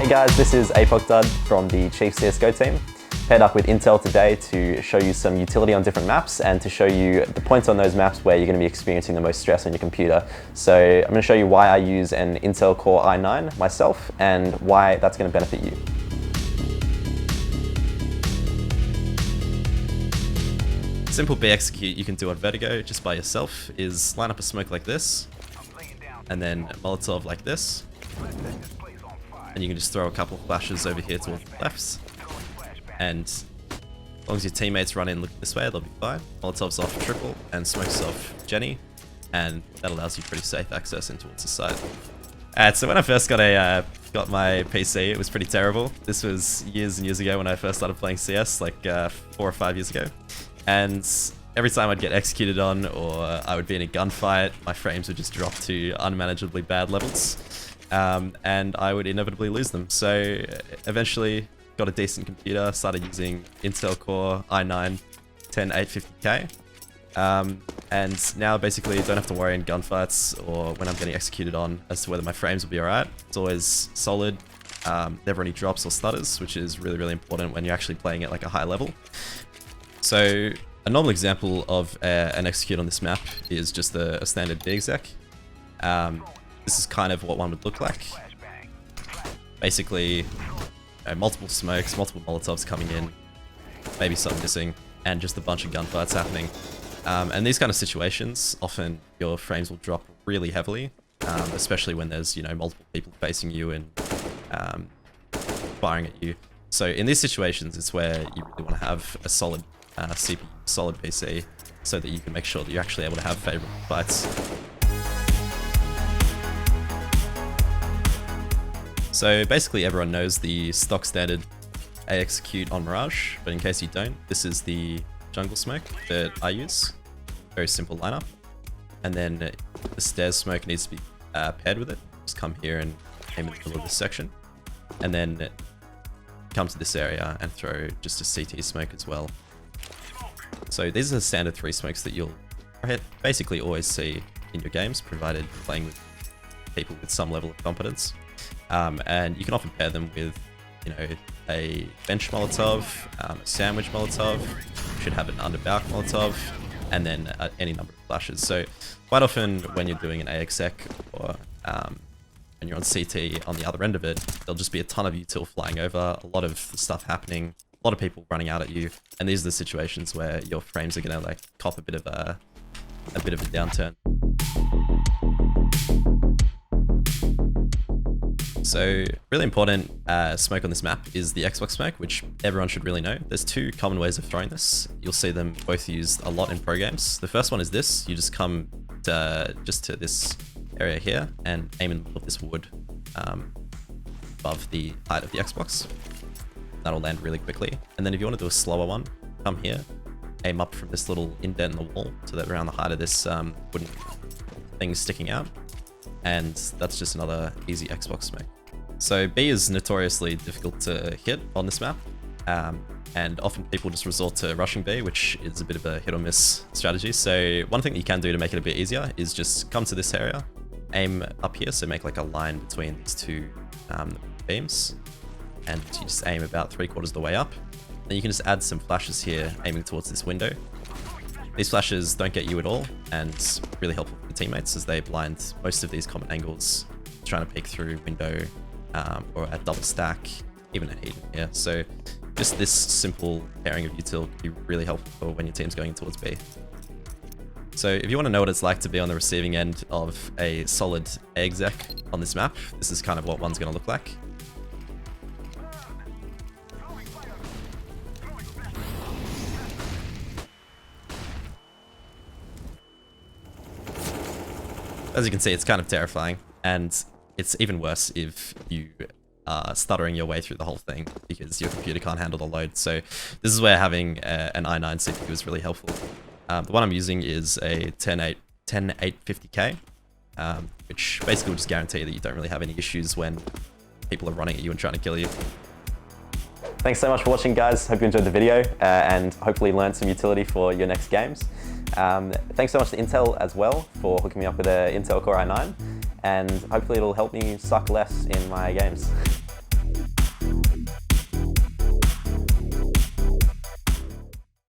Hey guys, this is Apocdud from the Chief CSGO team. Paired up with Intel today to show you some utility on different maps and to show you the points on those maps where you're going to be experiencing the most stress on your computer. So I'm going to show you why I use an Intel Core i9 myself and why that's going to benefit you. Simple B execute you can do on Vertigo just by yourself is line up a smoke like this, and then a molotov like this, and you can just throw a couple of flashes over here towards the left, and as long as your teammates run in looking this way, they'll be fine. Molotov's off triple and smokes off Jenny, and that allows you pretty safe access in towards the side. So when I first got my PC, it was pretty terrible. This was years and years ago when I first started playing CS, like 4 or 5 years ago. And every time I'd get executed on or I would be in a gunfight, my frames would just drop to unmanageably bad levels. And I would inevitably lose them. So eventually got a decent computer, started using Intel Core i9 10850K. And now basically don't have to worry in gunfights or when I'm getting executed on as to whether my frames will be alright. It's always solid, never any drops or stutters, which is really, really important when you're actually playing at like a high level. So a normal example of an execute on this map is just a standard B exec. This is kind of what one would look like. Basically, multiple smokes, multiple molotovs coming in, maybe some missing, and just a bunch of gunfights happening. And these kind of situations, often your frames will drop really heavily, especially when there's, you know, multiple people facing you and firing at you. So in these situations, it's where you really want to have a solid CPU, solid PC, so that you can make sure that you're actually able to have favorable fights. So basically everyone knows the stock standard A execute on Mirage, but in case you don't, this is the jungle smoke that I use. Very simple lineup. And then the stairs smoke needs to be paired with it. Just come here and aim in the middle of this section. And then come to this area and throw just a CT smoke as well. So these are the standard 3 smokes that you'll basically always see in your games, provided you're playing with people with some level of competence. And you can often pair them with, you know, a bench molotov, a sandwich molotov, you should have an underback molotov, and then any number of flashes. So quite often when you're doing an AXEC or when you're on CT on the other end of it, there'll just be a ton of util flying over, a lot of stuff happening, a lot of people running out at you, and these are the situations where your frames are gonna like cop a bit of a downturn. So really important smoke on this map is the Xbox smoke, which everyone should really know. There's 2 common ways of throwing this. You'll see them both used a lot in pro games. The first one is this. You just come just to this area here and aim in the middle of this wood above the height of the Xbox. That'll land really quickly. And then if you want to do a slower one, come here, aim up from this little indent in the wall so that around the height of this wooden thing is sticking out. And that's just another easy Xbox smoke. So B is notoriously difficult to hit on this map, and often people just resort to rushing B, which is a bit of a hit or miss strategy. So one thing that you can do to make it a bit easier is just come to this area, aim up here, so make like a line between these 2 beams, and you just aim about 3/4 of the way up. Then you can just add some flashes here, aiming towards this window. These flashes don't get you at all, and really helpful for the teammates as they blind most of these common angles, trying to peek through window or a double stack, even a hidden here. So just this simple pairing of util can be really helpful when your team's going towards B. So if you want to know what it's like to be on the receiving end of a solid A exec on this map, this is kind of what one's going to look like. As you can see, it's kind of terrifying, and it's even worse if you are stuttering your way through the whole thing because your computer can't handle the load. So this is where having an i9 CPU is really helpful. The one I'm using is a 10850K, which basically will just guarantee that you don't really have any issues when people are running at you and trying to kill you. Thanks so much for watching, guys. Hope you enjoyed the video and hopefully learned some utility for your next games. Thanks so much to Intel as well for hooking me up with an Intel Core i9. And hopefully it'll help me suck less in my games.